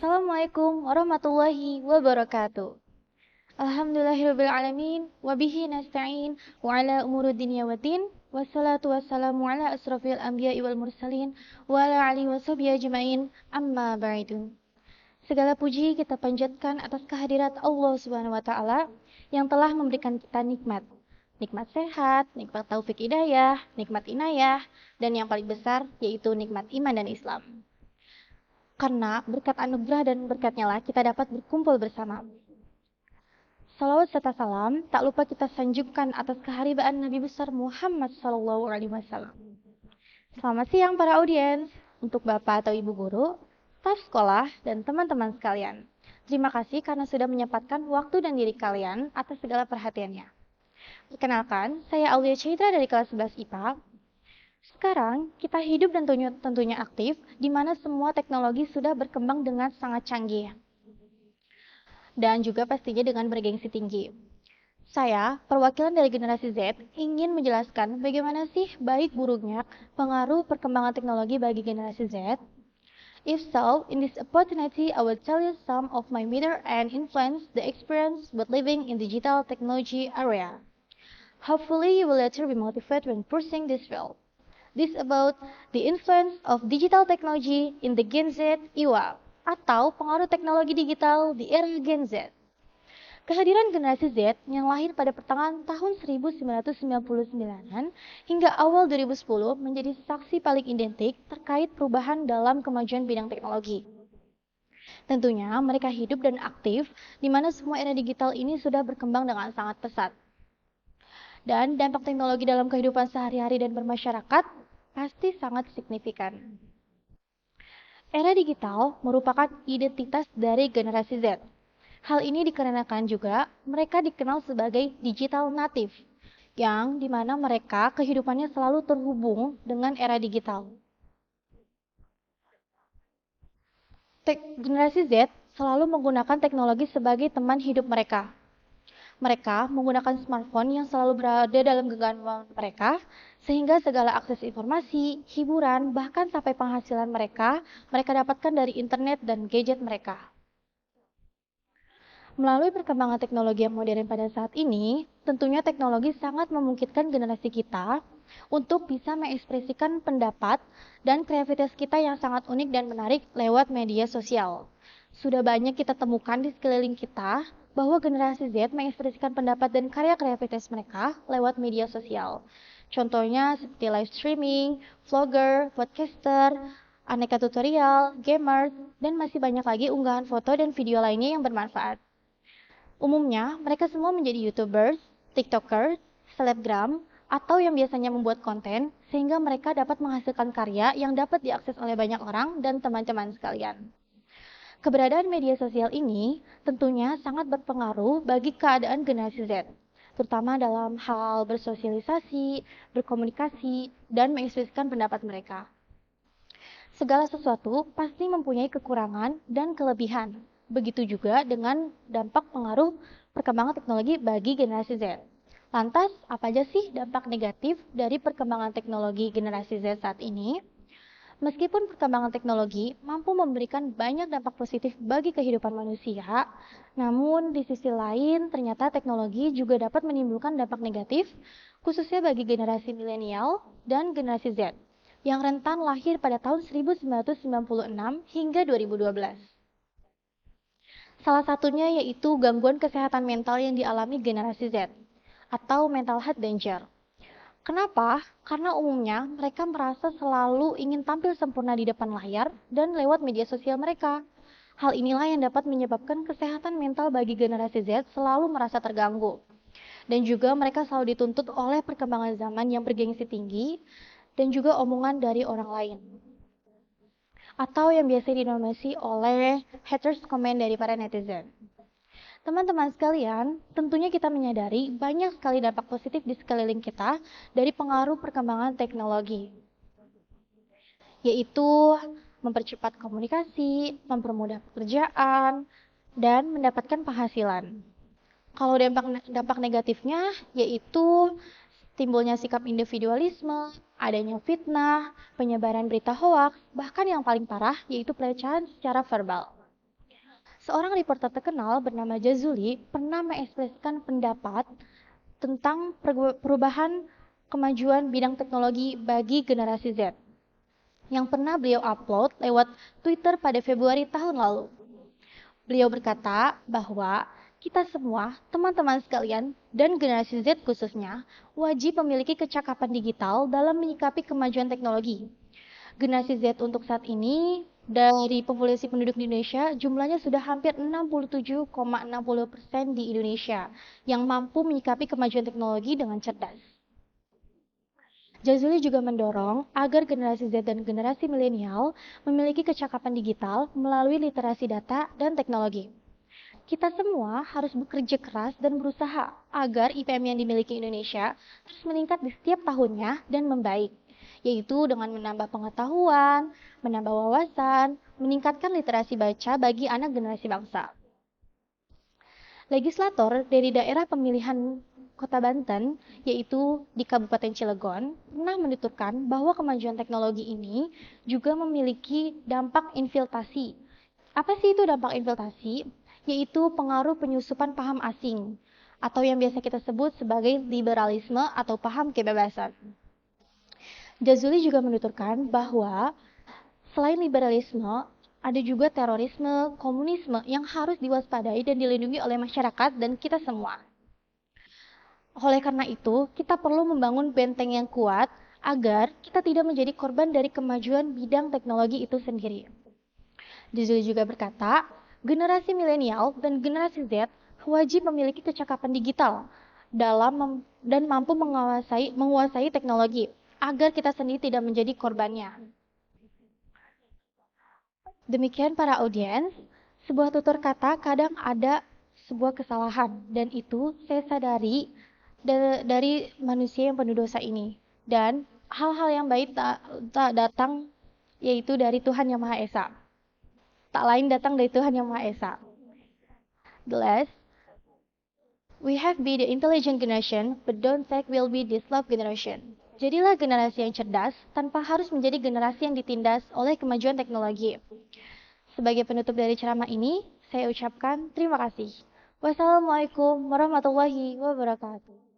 Assalamualaikum warahmatullahi wabarakatuh. Alhamdulillahirrabbilalamin. Wabihi nasta'in. Wa ala umurud dunya waddin. Wassalatu wassalamu ala asrafil anbiya'i wal mursalin. Wa ala alihi washabihi ajma'in. Amma ba'du. Segala puji kita panjatkan atas kehadirat Allah Subhanahu wa taala yang telah memberikan kita nikmat. Nikmat sehat, nikmat taufik hidayah, nikmat inayah, dan yang paling besar yaitu nikmat iman dan Islam. Karena berkat anugerah dan berkatnya lah kita dapat berkumpul bersama. Salawat serta salam tak lupa kita sanjungkan atas keharibaan Nabi besar Muhammad SAW. Selamat siang para audiens, untuk Bapak atau Ibu Guru, staf sekolah, dan teman-teman sekalian. Terima kasih karena sudah menyempatkan waktu dan diri kalian atas segala perhatiannya. Perkenalkan, saya Aulia Citra dari kelas 11 IPA. Sekarang, kita hidup dan tentunya aktif, di mana semua teknologi sudah berkembang dengan sangat canggih. Dan juga pastinya dengan bergengsi tinggi. Saya, perwakilan dari generasi Z, ingin menjelaskan bagaimana sih baik buruknya pengaruh perkembangan teknologi bagi generasi Z. If so, in this opportunity, I will tell you some of my meter and influence the experience with living in digital technology area. Hopefully, you will later be motivated when pursuing this field. This about the influence of digital technology in the Gen Z era, atau pengaruh teknologi digital di era Gen Z. Kehadiran generasi Z yang lahir pada pertengahan tahun 1999-an hingga awal 2010 menjadi saksi paling identik terkait perubahan dalam kemajuan bidang teknologi. Tentunya mereka hidup dan aktif di mana semua era digital ini sudah berkembang dengan sangat pesat. Dan dampak teknologi dalam kehidupan sehari-hari dan bermasyarakat pasti sangat signifikan. Era digital merupakan identitas dari generasi Z. Hal ini dikarenakan juga mereka dikenal sebagai digital native, yang dimana mereka kehidupannya selalu terhubung dengan era digital. Generasi Z selalu menggunakan teknologi sebagai teman hidup mereka. Mereka menggunakan smartphone yang selalu berada dalam genggaman mereka, sehingga segala akses informasi, hiburan, bahkan sampai penghasilan mereka dapatkan dari internet dan gadget mereka. Melalui perkembangan teknologi yang modern pada saat ini, tentunya teknologi sangat memungkinkan generasi kita untuk bisa mengekspresikan pendapat dan kreativitas kita yang sangat unik dan menarik lewat media sosial. Sudah banyak kita temukan di sekeliling kita bahwa generasi Z mengekspresikan pendapat dan karya kreativitas mereka lewat media sosial. Contohnya seperti live streaming, vlogger, podcaster, aneka tutorial, gamers, dan masih banyak lagi unggahan foto dan video lainnya yang bermanfaat. Umumnya, mereka semua menjadi YouTubers, TikTokers, selebgram, atau yang biasanya membuat konten, sehingga mereka dapat menghasilkan karya yang dapat diakses oleh banyak orang dan teman-teman sekalian. Keberadaan media sosial ini tentunya sangat berpengaruh bagi keadaan generasi Z, terutama dalam hal bersosialisasi, berkomunikasi, dan mengekspresikan pendapat mereka. Segala sesuatu pasti mempunyai kekurangan dan kelebihan. Begitu juga dengan dampak pengaruh perkembangan teknologi bagi generasi Z. Lantas, apa aja sih dampak negatif dari perkembangan teknologi generasi Z saat ini? Meskipun perkembangan teknologi mampu memberikan banyak dampak positif bagi kehidupan manusia, namun di sisi lain ternyata teknologi juga dapat menimbulkan dampak negatif, khususnya bagi generasi milenial dan generasi Z, yang rentan lahir pada tahun 1996 hingga 2012. Salah satunya yaitu gangguan kesehatan mental yang dialami generasi Z, atau mental health danger. Kenapa? Karena umumnya mereka merasa selalu ingin tampil sempurna di depan layar dan lewat media sosial mereka. Hal inilah yang dapat menyebabkan kesehatan mental bagi generasi Z selalu merasa terganggu. Dan juga mereka selalu dituntut oleh perkembangan zaman yang bergengsi tinggi dan juga omongan dari orang lain. Atau yang biasa dinominasi oleh haters comment dari para netizen. Teman-teman sekalian, tentunya kita menyadari banyak sekali dampak positif di sekeliling kita dari pengaruh perkembangan teknologi, yaitu mempercepat komunikasi, mempermudah pekerjaan, dan mendapatkan penghasilan. Kalau dampak negatifnya yaitu timbulnya sikap individualisme, adanya fitnah, penyebaran berita hoaks, bahkan yang paling parah yaitu pelecehan secara verbal. Seorang reporter terkenal bernama Jazuli pernah mengekspresikan pendapat tentang perubahan kemajuan bidang teknologi bagi generasi Z yang pernah beliau upload lewat Twitter pada Februari tahun lalu. Beliau berkata bahwa kita semua, teman-teman sekalian, dan generasi Z khususnya, wajib memiliki kecakapan digital dalam menyikapi kemajuan teknologi. Generasi Z untuk saat ini, dari populasi penduduk di Indonesia, jumlahnya sudah hampir 67,60% di Indonesia, yang mampu menyikapi kemajuan teknologi dengan cerdas. Jazuli juga mendorong agar generasi Z dan generasi milenial memiliki kecakapan digital melalui literasi data dan teknologi. Kita semua harus bekerja keras dan berusaha agar IPM yang dimiliki Indonesia terus meningkat di setiap tahunnya dan membaik, yaitu dengan menambah pengetahuan, menambah wawasan, meningkatkan literasi baca bagi anak generasi bangsa. Legislator dari daerah pemilihan Kota Banten, yaitu di Kabupaten Cilegon, pernah menuturkan bahwa kemajuan teknologi ini juga memiliki dampak infiltrasi. Apa sih itu dampak infiltrasi? Yaitu pengaruh penyusupan paham asing, atau yang biasa kita sebut sebagai liberalisme atau paham kebebasan. Jazuli juga menuturkan bahwa selain liberalisme, ada juga terorisme, komunisme yang harus diwaspadai dan dilindungi oleh masyarakat dan kita semua. Oleh karena itu, kita perlu membangun benteng yang kuat agar kita tidak menjadi korban dari kemajuan bidang teknologi itu sendiri. Jazuli juga berkata, generasi milenial dan generasi Z wajib memiliki kecakapan digital dan mampu menguasai teknologi agar kita sendiri tidak menjadi korbannya. Demikian para audiens, sebuah tutur kata kadang ada sebuah kesalahan dan itu saya sadari dari manusia yang penuh dosa ini. Dan hal-hal yang baik tak datang yaitu dari Tuhan Yang Maha Esa. Tak lain datang dari Tuhan Yang Maha Esa. The last, we have be the intelligent generation, but don't think we'll be this love generation. Jadilah generasi yang cerdas tanpa harus menjadi generasi yang ditindas oleh kemajuan teknologi. Sebagai penutup dari ceramah ini, saya ucapkan terima kasih. Wassalamualaikum warahmatullahi wabarakatuh.